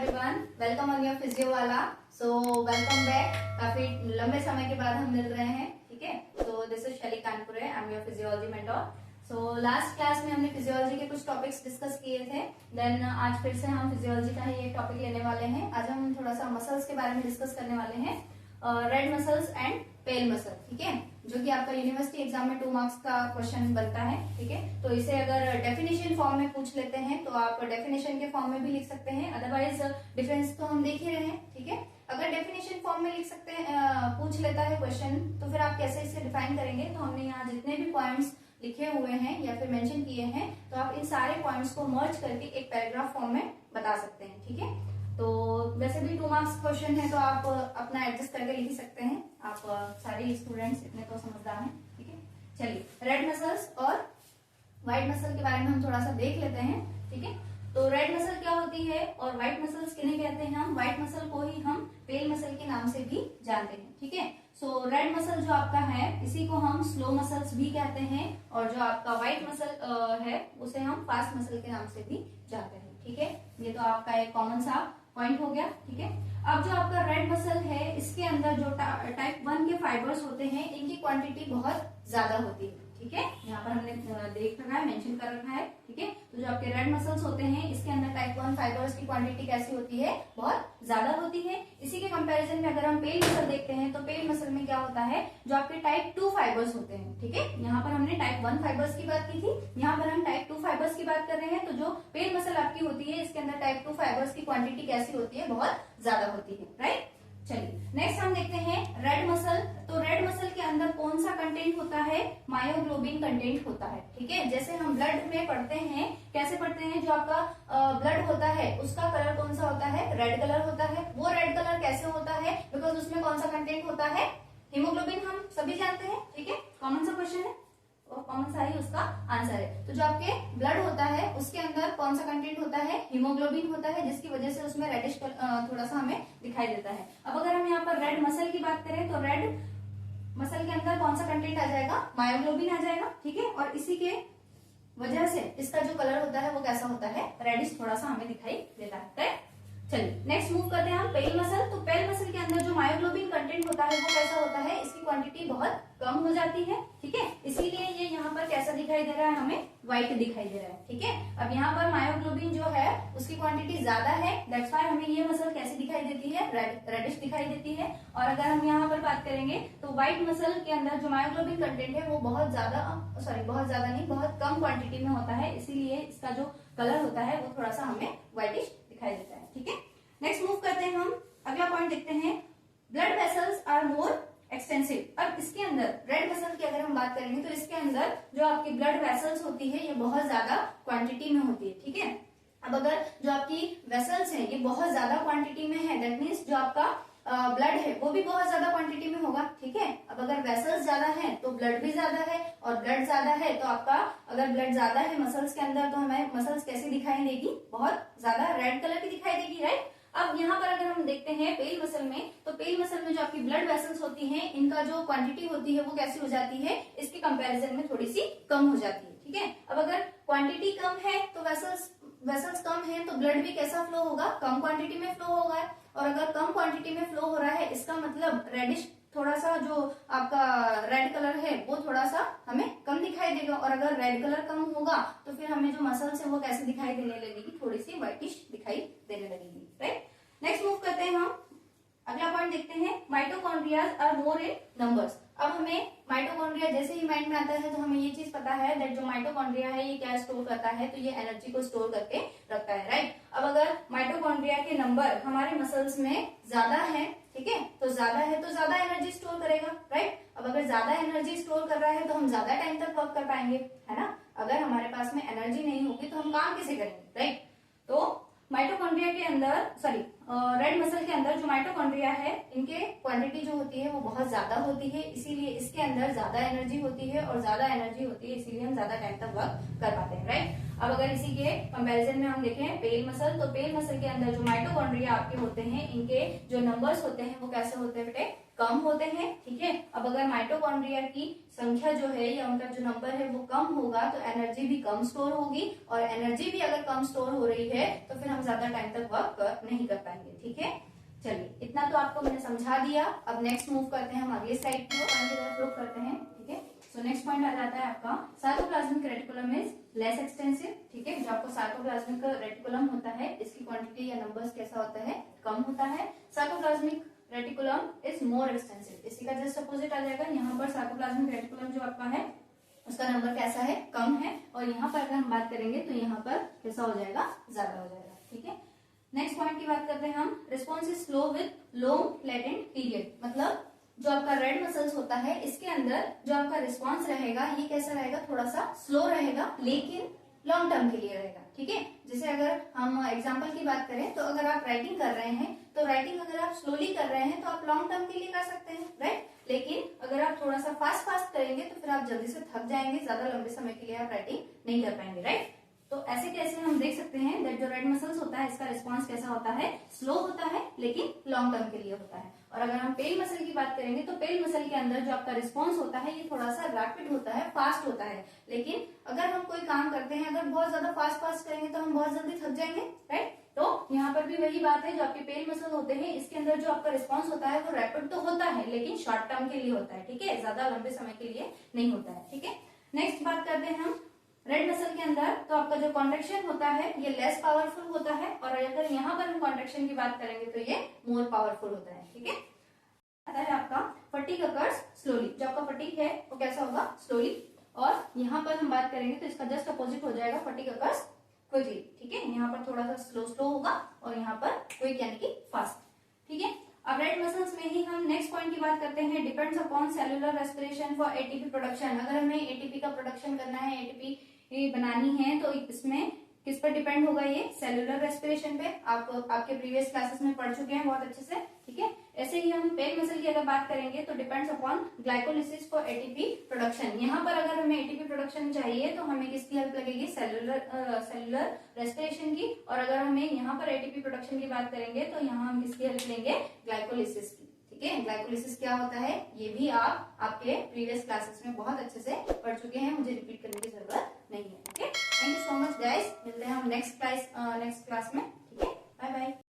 Everyone, welcome on your physio वाला। So welcome back. काफी लंबे समय के बाद हम मिल रहे हैं, ठीक है। सो this is Shaily Kanpure, I am your physiology mentor. So last class में हमने फिजियोलॉजी के कुछ टॉपिक्स डिस्कस किए थे। देन आज फिर से हम फिजियोलॉजी का ही एक टॉपिक लेने वाले हैं। आज हम थोड़ा सा मसल्स के बारे में डिस्कस करने वाले हैं, red muscles and pale muscle, ठीक है, जो कि आपका यूनिवर्सिटी एग्जाम में 2 मार्क्स का क्वेश्चन बनता है, ठीक है। तो इसे अगर डेफिनेशन फॉर्म में पूछ लेते हैं तो आप डेफिनेशन के फॉर्म में भी लिख सकते हैं, अदरवाइज डिफरेंस तो हम देख ही रहे हैं, ठीक है। अगर डेफिनेशन फॉर्म में लिख सकते हैं, पूछ लेता है क्वेश्चन, तो फिर आप कैसे इसे डिफाइन करेंगे। तो हमने यहाँ जितने भी पॉइंट्स लिखे हुए हैं या फिर मेंशन किए हैं, तो आप इन सारे पॉइंट्स को मर्ज करके एक पैराग्राफ फॉर्म में बता सकते हैं, ठीक है। तो वैसे भी 2 मार्क्स क्वेश्चन है, तो आप अपना एडजस्ट करके लिख सकते हैं। आप सारे स्टूडेंट्स इतने तो समझदार हैं, ठीक है। चलिए, रेड मसल्स और व्हाइट मसल के बारे में हम थोड़ा सा देख लेते हैं, ठीक है। तो रेड मसल क्या होती है और व्हाइट मसल्स किन्हें कहते हैं। हम व्हाइट मसल को ही हम पेल मसल के नाम से भी जानते हैं, ठीक है। सो रेड मसल जो आपका है, इसी को हम स्लो मसल्स भी कहते हैं, और जो आपका व्हाइट मसल है उसे हम फास्ट मसल के नाम से भी जानते हैं, ठीक है। ये तो आपका एक कॉमन सा पॉइंट हो गया, ठीक है। अब जो आपका रेड मसल है, इसके अंदर जो टाइप 1 के फाइबर्स होते हैं, इनकी क्वांटिटी बहुत ज्यादा होती है, ठीक है। यहाँ पर हमने देख रखा है, मेंशन कर रखा है, ठीक है। तो जो आपके रेड मसल्स होते हैं, इसके अंदर टाइप 1 फाइबर्स की क्वांटिटी कैसी होती है, बहुत ज्यादा होती है। इसी के कंपैरिजन में अगर हम पेल मसल देखते हैं, तो पेल मसल में क्या होता है, जो आपके टाइप 2 फाइबर्स होते हैं, ठीक है। यहाँ पर हमने टाइप 1 फाइबर्स की बात की थी, यहाँ पर हम टाइप 2 फाइबर्स की बात कर रहे हैं। तो जो पेल मसल आपकी होती है, इसके अंदर टाइप 2 फाइबर्स की क्वांटिटी कैसी होती है, बहुत ज्यादा होती है, राइट। चलिए, नेक्स्ट हम देखते हैं रेड मसल। तो रेड मसल के अंदर कौन सा कंटेंट होता है, मायोग्लोबिन कंटेंट होता है, ठीक है। जैसे हम ब्लड में पढ़ते हैं, कैसे पढ़ते हैं, जो आपका ब्लड होता है उसका कलर कौन सा होता है, रेड कलर होता है। वो रेड कलर कैसे होता है, बिकॉज उसमें कौन सा कंटेंट होता है, हीमोग्लोबिन, हम सभी जानते हैं, ठीक है। कॉमन सा क्वेश्चन है और कौन सा ही उसका आंसर है। तो जो आपके ब्लड होता है, उसके अंदर कौन सा कंटेंट होता है, हीमोग्लोबिन होता है, जिसकी वजह से उसमें रेडिश थोड़ा सा हमें दिखाई देता है। अब अगर हम यहाँ पर रेड मसल की बात करें, तो रेड मसल के अंदर कौन सा कंटेंट आ जाएगा, मायोग्लोबिन आ जाएगा, ठीक है। और इसी के वजह से इसका जो कलर होता है वो कैसा होता है, रेडिश थोड़ा सा हमें दिखाई देता है। चलिए, नेक्स्ट मूव करते हैं हम पेल मसल। तो पेल मसल के अंदर जो मायोग्लोबिन कंटेंट होता है वो कैसा होता है, इसकी क्वांटिटी बहुत कम हो जाती है, ठीक है। इसीलिए ये यहाँ पर कैसा दिखाई दे रहा है, हमें व्हाइट दिखाई दे रहा है, ठीक है। अब यहाँ पर मायोग्लोबिन जो है उसकी क्वांटिटी ज्यादा है, दैट्स व्हाई हमें ये मसल कैसी दिखाई देती है, रेडिश दिखाई देती है। और अगर हम यहाँ पर बात करेंगे, तो व्हाइट मसल के अंदर जो मायोग्लोबिन कंटेंट है वो बहुत ज्यादा नहीं, बहुत कम क्वांटिटी में होता है, इसीलिए इसका जो कलर होता है वो थोड़ा सा हमें व्हाइटिश दिखाई देता है, ठीक है। नेक्स्ट मूव करते हैं हम, अगला पॉइंट देखते हैं, blood vessels are more extensive. अब इसके अंदर रेड मसल की अगर हम बात करेंगे, तो इसके अंदर जो आपकी ब्लड वेसल्स होती है ये बहुत ज्यादा क्वांटिटी में होती है, ठीक है। अब अगर जो आपकी वेसल्स है ये बहुत ज्यादा क्वांटिटी में है, दैट मीन्स जो आपका ब्लड है वो भी बहुत ज्यादा क्वांटिटी में होगा, ठीक है। अब अगर वेसल्स ज्यादा है तो ब्लड भी ज्यादा है, और ब्लड ज्यादा है तो आपका अगर ब्लड ज्यादा है मसल्स के अंदर, तो हमें मसल्स कैसी दिखाई देगी, बहुत ज्यादा रेड कलर की दिखाई देगी, राइट। अब यहाँ पर अगर हम देखते हैं पेल मसल में, तो पेल मसल में जो आपकी ब्लड वेसल्स होती हैं, इनका जो क्वांटिटी होती है वो कैसी हो जाती है, इसके कंपैरिजन में थोड़ी सी कम हो जाती है, ठीक है। अब अगर क्वांटिटी कम है तो वेसल्स कम है, तो ब्लड भी कैसा फ्लो होगा, कम क्वांटिटी में फ्लो होगा। और अगर कम क्वांटिटी में फ्लो हो रहा है, इसका मतलब रेडिश थोड़ा सा जो आपका रेड कलर है वो थोड़ा सा हमें कम दिखाई देगा। और अगर रेड कलर कम होगा तो फिर हमें जो मसल्स है वो कैसे दिखाई देने लगेगी, थोड़ी सी व्हाइटिश दिखाई देने लगेगी, राइट। नेक्स्ट मूव करते हैं हम, अगला पॉइंट देखते हैं, माइटोकॉन्ड्रियाज आर मोर इन नंबर्स। अब हमें माइटोकॉन्ड्रिया जैसे ही माइंड में आता है, तो हमें ये चीज पता है दैट जो माइटोकॉन्ड्रिया है ये क्या स्टोर करता है, तो ये एनर्जी को स्टोर करके रखता है, राइट। अब अगर माइटोकॉन्ड्रिया के नंबर हमारे मसल्स में ज्यादा है, ठीक है, तो ज्यादा है तो ज्यादा एनर्जी स्टोर करेगा, राइट। अब अगर ज्यादा एनर्जी स्टोर कर रहा है तो हम ज्यादा टाइम तक वर्क कर पाएंगे, है ना। अगर हमारे पास में एनर्जी नहीं होगी तो हम काम कैसे करेंगे, राइट। तो माइटोकॉन्ड्रिया के अंदर रेड मसल के अंदर जो माइटोकॉन्ड्रिया है, इनके क्वांटिटी जो होती है वो बहुत ज्यादा होती है, इसीलिए इसके अंदर ज्यादा एनर्जी होती है, और ज्यादा एनर्जी होती है इसीलिए हम ज्यादा टाइम तक वर्क कर पाते हैं, राइट। अब अगर इसी के कंपैरिजन में हम देखें पेल मसल, तो पेल मसल के अंदर जो माइटोकॉन्ड्रिया आपके होते हैं, इनके जो नंबर्स होते हैं वो कैसे होते हैं बेटे, कम होते हैं। ठीक है, अब अगर माइटोकॉन्ड्रिया की संख्या जो है या उनका जो नंबर है वो कम होगा तो एनर्जी भी कम स्टोर होगी, और एनर्जी भी अगर कम स्टोर हो रही है तो फिर हम ज्यादा टाइम तक वर्क नहीं कर पाएंगे। ठीक है, चलिए इतना तो आपको मैंने समझा दिया। अब नेक्स्ट मूव करते हैं हम अगले साइड की तरफ रुक करते हैं। ठीक है, सो नेक्स्ट पॉइंट आ जाता है आपका cytoplasmic reticulum is less extensive. ठीक है, जो आपको साइटोप्लाज्मिक रेटिकुलम होता है इसकी क्वांटिटी या नंबर्स कैसा होता है, कम होता है। Cytoplasmic reticulum is more extensive, इसी का जस्ट अपोजिट आ जाएगा। यहाँ पर साइटोप्लाज्मिक रेटिकुलम जो आपका है उसका नंबर कैसा है, कम है, और यहाँ पर अगर हम बात करेंगे तो यहाँ पर कैसा हो जाएगा, ज्यादा हो जाएगा। ठीक है, नेक्स्ट पॉइंट की बात करते हैं हम, response is slow with long latent period. मतलब जो आपका रेड मसल्स होता है इसके अंदर जो आपका रिस्पॉन्स रहेगा ये कैसा रहेगा, थोड़ा सा स्लो रहेगा, लेकिन लॉन्ग टर्म के लिए रहेगा। ठीक है, जैसे अगर हम एग्जांपल की बात करें तो अगर आप राइटिंग कर रहे हैं तो राइटिंग अगर आप स्लोली कर रहे हैं तो आप लॉन्ग टर्म के लिए कर सकते हैं, राइट। लेकिन अगर आप थोड़ा सा फास्ट फास्ट करेंगे तो फिर आप जल्दी से थक जाएंगे, ज्यादा लंबे समय के लिए आप राइटिंग नहीं कर पाएंगे, राइट। तो ऐसे कैसे हम देख सकते हैं दैट जो रेड मसल्स होता है इसका रिस्पांस कैसा होता है, स्लो होता है, लेकिन लॉन्ग टर्म के लिए होता है। और अगर हम पेल मसल की बात करेंगे तो पेल मसल के अंदर जो आपका रिस्पांस होता है ये थोड़ा सा रैपिड होता है, फास्ट होता है। लेकिन अगर हम कोई काम करते हैं अगर बहुत ज्यादा फास्ट फास्ट करेंगे तो हम बहुत जल्दी थक जाएंगे, राइट। तो यहाँ पर भी वही बात है, जो आपके पेल मसल होते हैं इसके अंदर जो आपका रिस्पांस होता है वो रैपिड तो होता है लेकिन शॉर्ट टर्म के लिए होता है। ठीक है, ज्यादा लंबे समय के लिए नहीं होता है। ठीक है, नेक्स्ट बात करते हैं हम रेड मसल के अंदर, तो आपका जो कॉन्ट्रेक्शन होता है ये लेस पावरफुल होता है, और अगर यहाँ पर हम कॉन्ट्रेक्शन की बात करेंगे तो ये मोर पावरफुल होता है। ठीक है, आता है आपका फटीग अकर्स स्लोली, जो आपका फटीग है वो कैसा होगा, स्लोली। और यहाँ पर हम बात करेंगे तो इसका जस्ट अपोजिट हो जाएगा, फटीग अकर्स क्विकली। ठीक है, यहाँ पर थोड़ा सा स्लो स्लो होगा और यहाँ पर क्विक यानी कि फास्ट। ठीक है, अब रेड मसल्स में ही हम नेक्स्ट पॉइंट की बात करते हैं, depends upon cellular respiration for ATP production. अगर हमें एटीपी का प्रोडक्शन करना है, एटीपी बनानी है, तो इसमें किस पर डिपेंड होगा, ये सेलुलर रेस्पिरेशन पे। आप आपके प्रीवियस क्लासेस में पढ़ चुके हैं बहुत अच्छे से। ठीक है, ऐसे ही हम पेल मसल की अगर बात करेंगे तो depends upon glycolysis for ATP production. यहाँ पर अगर हमें एटीपी प्रोडक्शन चाहिए तो हमें किसकी हेल्प लगेगी, सेलुलर रेस्पिरेशन की। और अगर हमें यहाँ पर एटीपी प्रोडक्शन की बात करेंगे तो यहाँ हम किसकी हेल्प लेंगे, ग्लाइकोलिसिस की। ठीक है, ग्लाइकोलिसिस क्या होता है ये भी आप आपके प्रीवियस क्लासेस में बहुत अच्छे से पढ़ चुके हैं, मुझे रिपीट करने की जरूरत नहीं है। Okay, thank you so much guys, मिलते हैं हम नेक्स्ट क्लास में। ठीक है, बाय बाय।